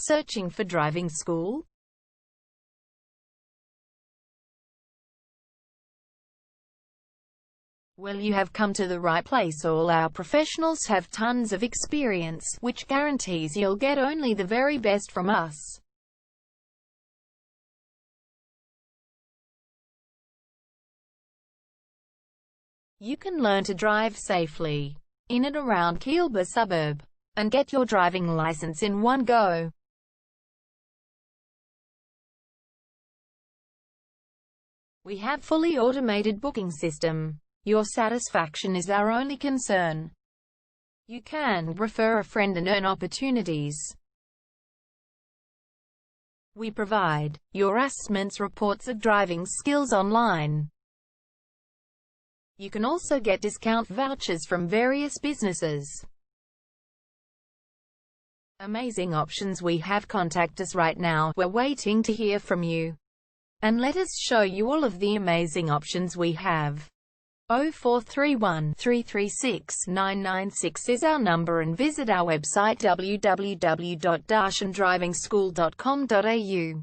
Searching for driving school? Well, you have come to the right place. All our professionals have tons of experience, which guarantees you'll get only the very best from us. You can learn to drive safely in and around Kealba suburb, and get your driving license in one go. We have fully automated booking system. Your satisfaction is our only concern. You can refer a friend and earn opportunities. We provide your assessments reports of driving skills online. You can also get discount vouchers from various businesses. Amazing options we have. Contact us right now. We're waiting to hear from you. And let us show you all of the amazing options we have. 0431 336 996 is our number, and visit our website www.darshandrivingschool.com.au.